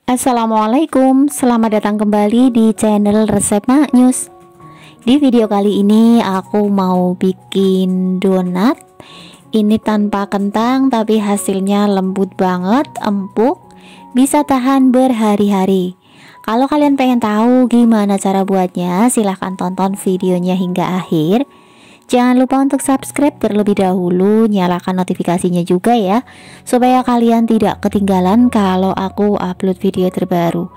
Assalamualaikum, selamat datang kembali di channel Resep Maknyus. Di video kali ini aku mau bikin donat. Ini tanpa kentang tapi hasilnya lembut banget, empuk, bisa tahan berhari-hari. Kalau kalian pengen tahu gimana cara buatnya, silahkan tonton videonya hingga akhir. Jangan lupa untuk subscribe terlebih dahulu, nyalakan notifikasinya juga ya, supaya kalian tidak ketinggalan kalau aku upload video terbaru.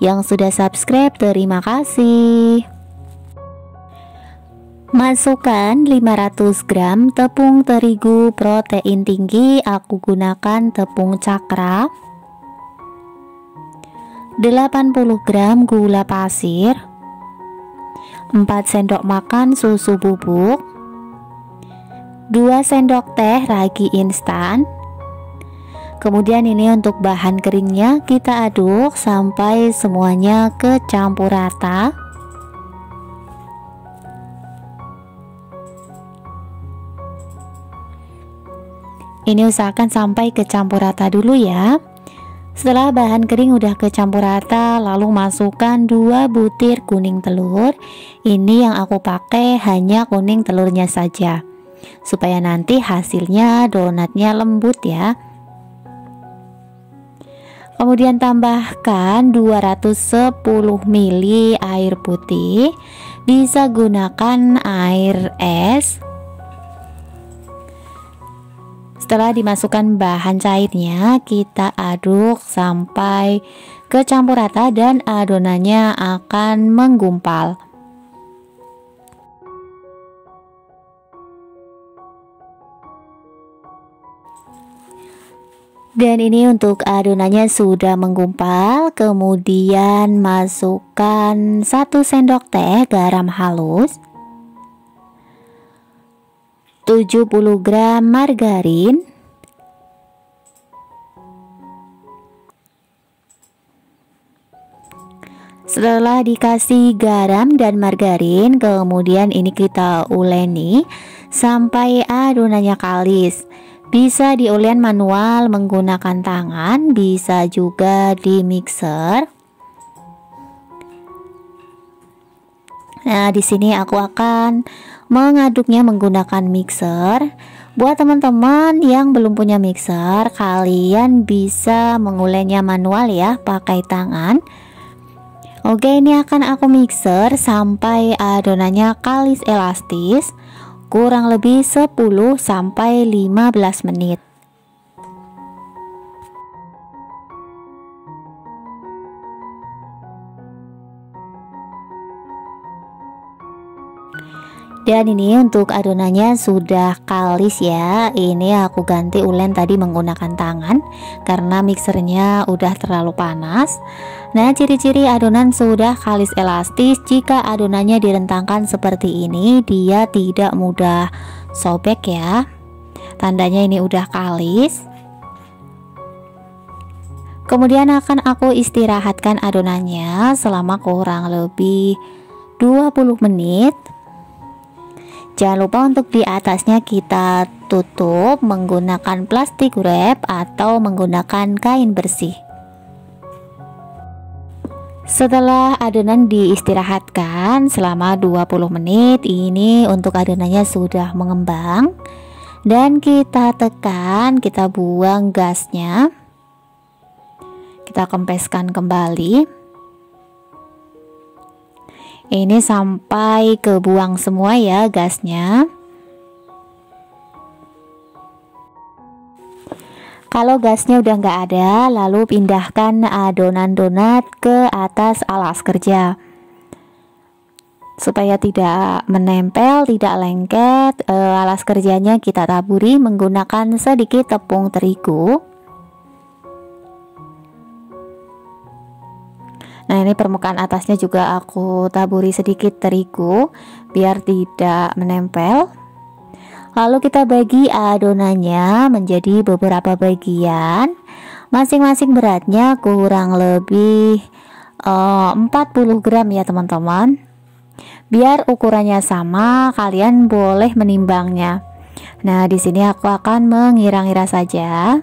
Yang sudah subscribe, terima kasih. Masukkan 500 gram tepung terigu protein tinggi, aku gunakan tepung cakra, 80 gram gula pasir, 4 sendok makan susu bubuk, 2 sendok teh ragi instan. Kemudian ini untuk bahan keringnya kita aduk sampai semuanya kecampur rata. Ini usahakan sampai kecampur rata dulu ya. Setelah bahan kering udah kecampur rata, lalu masukkan 2 butir kuning telur. Ini yang aku pakai hanya kuning telurnya saja, supaya nanti hasilnya donatnya lembut ya. Kemudian tambahkan 210 ml air putih, bisa gunakan air es. Setelah dimasukkan bahan cairnya, kita aduk sampai kecampur rata dan adonannya akan menggumpal. Dan ini untuk adonannya sudah menggumpal. Kemudian masukkan 1 sendok teh garam halus, 70 gram margarin, setelah dikasih garam dan margarin, kemudian ini kita uleni sampai adonannya kalis. Bisa diulen manual menggunakan tangan, bisa juga di mixer. Nah, di sini aku akan mengaduknya menggunakan mixer. Buat teman-teman yang belum punya mixer, kalian bisa mengulennya manual ya, pakai tangan. Oke, ini akan aku mixer sampai adonannya kalis elastis, kurang lebih 10 sampai 15 menit. Dan ini untuk adonannya sudah kalis ya. Ini aku ganti ulen tadi menggunakan tangan karena mixernya udah terlalu panas. Nah, ciri-ciri adonan sudah kalis elastis, jika adonannya direntangkan seperti ini, dia tidak mudah sobek ya. Tandanya ini udah kalis. Kemudian akan aku istirahatkan adonannya selama kurang lebih 20 menit. Jangan lupa untuk di atasnya kita tutup menggunakan plastik wrap atau menggunakan kain bersih. Setelah adonan diistirahatkan selama 20 menit, ini untuk adonannya sudah mengembang. Dan kita tekan, kita buang gasnya. Kita kempeskan kembali. Ini sampai kebuang semua ya gasnya. Kalau gasnya udah nggak ada, lalu pindahkan adonan donat ke atas alas kerja supaya tidak menempel, tidak lengket. Alas kerjanya kita taburi menggunakan sedikit tepung terigu. Nah, ini permukaan atasnya juga aku taburi sedikit terigu biar tidak menempel. Lalu kita bagi adonannya menjadi beberapa bagian. Masing-masing beratnya kurang lebih 40 gram ya teman-teman. Biar ukurannya sama, kalian boleh menimbangnya. Nah, di sini aku akan mengira-ngira saja.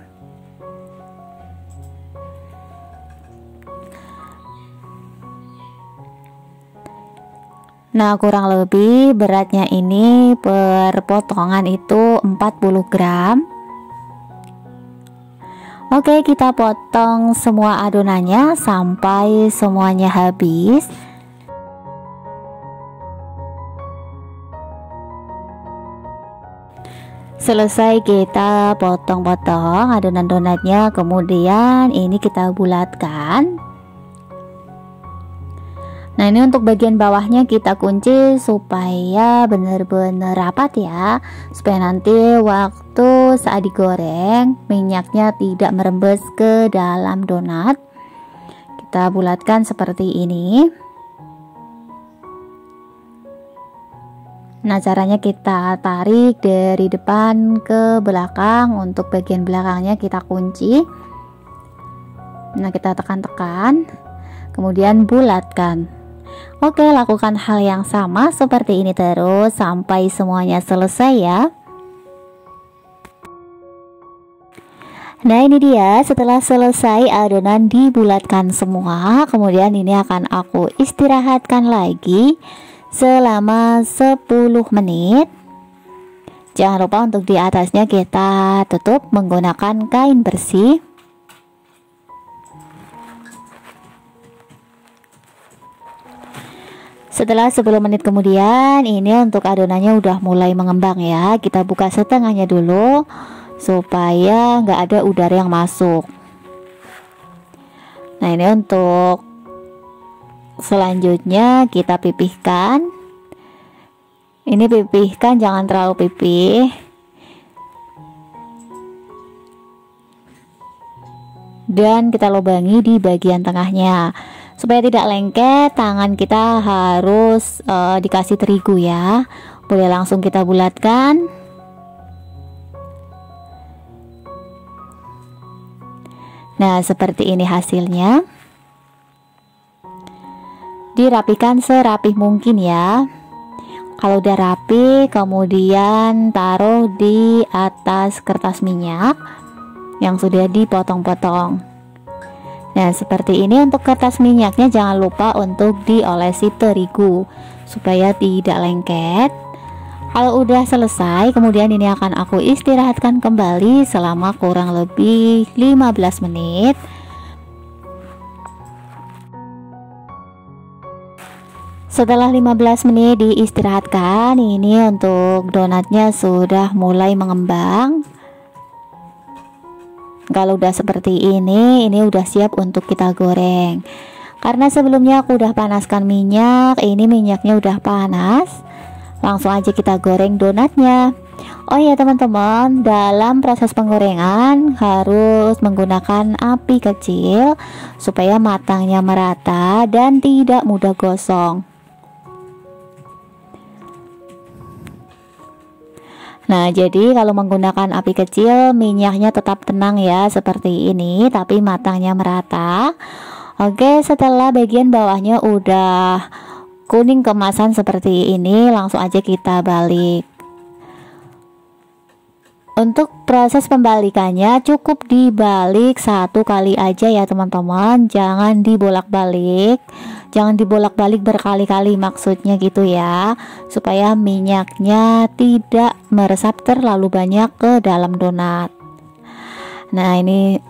Nah, kurang lebih beratnya ini per potongan itu 40 gram. Oke, kita potong semua adonannya sampai semuanya habis. Selesai kita potong-potong adonan donatnya, kemudian ini kita bulatkan. Nah, ini untuk bagian bawahnya kita kunci supaya benar-benar rapat ya, supaya nanti waktu saat digoreng minyaknya tidak merembes ke dalam donat. Kita bulatkan seperti ini. Nah, caranya kita tarik dari depan ke belakang. Untuk bagian belakangnya kita kunci. Nah, kita tekan-tekan, kemudian bulatkan. Oke, lakukan hal yang sama seperti ini terus sampai semuanya selesai ya. Nah, ini dia setelah selesai adonan dibulatkan semua. Kemudian ini akan aku istirahatkan lagi selama 10 menit. Jangan lupa untuk di atasnya kita tutup menggunakan kain bersih. Setelah 10 menit kemudian, ini untuk adonannya udah mulai mengembang ya. Kita buka setengahnya dulu supaya nggak ada udara yang masuk. Nah, ini untuk selanjutnya kita pipihkan. Ini pipihkan, jangan terlalu pipih. Dan kita lubangi di bagian tengahnya. Supaya tidak lengket, tangan kita harus dikasih terigu ya. Boleh langsung kita bulatkan. Nah, seperti ini hasilnya. Dirapikan serapih mungkin ya. Kalau udah rapi, kemudian taruh di atas kertas minyak yang sudah dipotong-potong. Nah, seperti ini untuk kertas minyaknya, jangan lupa untuk diolesi terigu supaya tidak lengket. Kalau udah selesai, kemudian ini akan aku istirahatkan kembali selama kurang lebih 15 menit. Setelah 15 menit diistirahatkan, ini untuk donatnya sudah mulai mengembang. Kalau udah seperti ini udah siap untuk kita goreng. Karena sebelumnya aku udah panaskan minyak, ini minyaknya udah panas. Langsung aja kita goreng donatnya. Oh ya teman-teman, dalam proses penggorengan harus menggunakan api kecil supaya matangnya merata dan tidak mudah gosong. Nah, jadi kalau menggunakan api kecil, minyaknya tetap tenang ya, seperti ini, tapi matangnya merata. Oke, setelah bagian bawahnya udah kuning keemasan seperti ini, langsung aja kita balik. Untuk proses pembalikannya cukup dibalik 1 kali aja ya teman-teman, jangan dibolak-balik. Jangan dibolak-balik berkali-kali, maksudnya gitu ya, supaya minyaknya tidak meresap terlalu banyak ke dalam donat. Nah, ini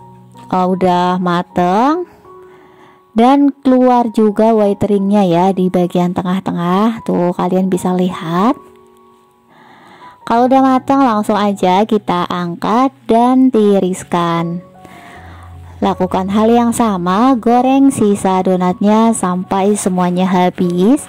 udah mateng dan keluar juga whiteringnya ya di bagian tengah-tengah. Tuh, kalian bisa lihat. Kalau udah matang, langsung aja kita angkat dan tiriskan. Lakukan hal yang sama, goreng sisa donatnya sampai semuanya habis.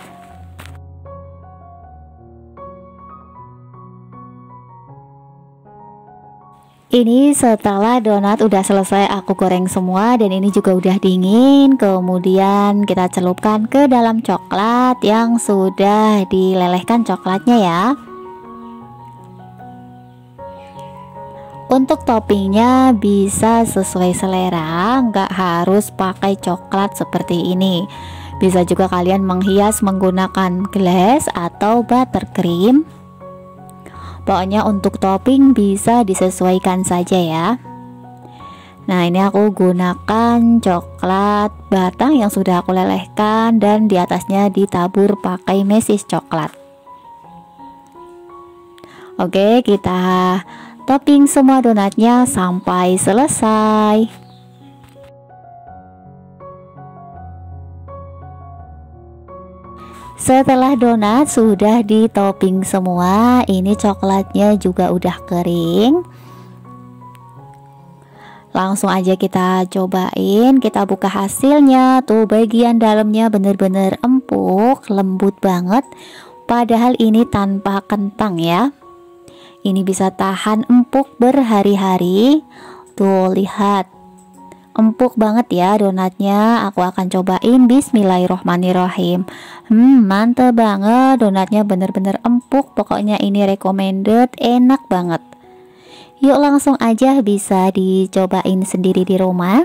Ini setelah donat udah selesai aku goreng semua dan ini juga udah dingin. Kemudian kita celupkan ke dalam coklat yang sudah dilelehkan coklatnya ya. Untuk toppingnya bisa sesuai selera, nggak harus pakai coklat seperti ini. Bisa juga kalian menghias menggunakan glaze atau buttercream. Pokoknya untuk topping bisa disesuaikan saja ya. Nah, ini aku gunakan coklat batang yang sudah aku lelehkan dan di atasnya ditabur pakai mesis coklat. Oke, kita topping semua donatnya sampai selesai. Setelah donat sudah ditopping semua, ini coklatnya juga udah kering. Langsung aja kita cobain, kita buka hasilnya. Tuh bagian dalamnya bener-bener empuk, lembut banget. Padahal ini tanpa kentang ya. Ini bisa tahan empuk berhari-hari. Tuh lihat, empuk banget ya donatnya. Aku akan cobain. Bismillahirrohmanirrohim. Mantep banget, donatnya bener-bener empuk. Pokoknya ini recommended, enak banget. Yuk langsung aja bisa dicobain sendiri di rumah.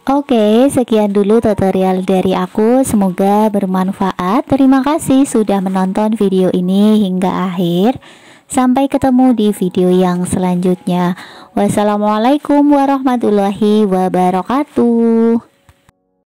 Oke, sekian dulu tutorial dari aku, semoga bermanfaat. Terima kasih sudah menonton video ini hingga akhir. Sampai ketemu di video yang selanjutnya. Wassalamualaikum warahmatullahi wabarakatuh.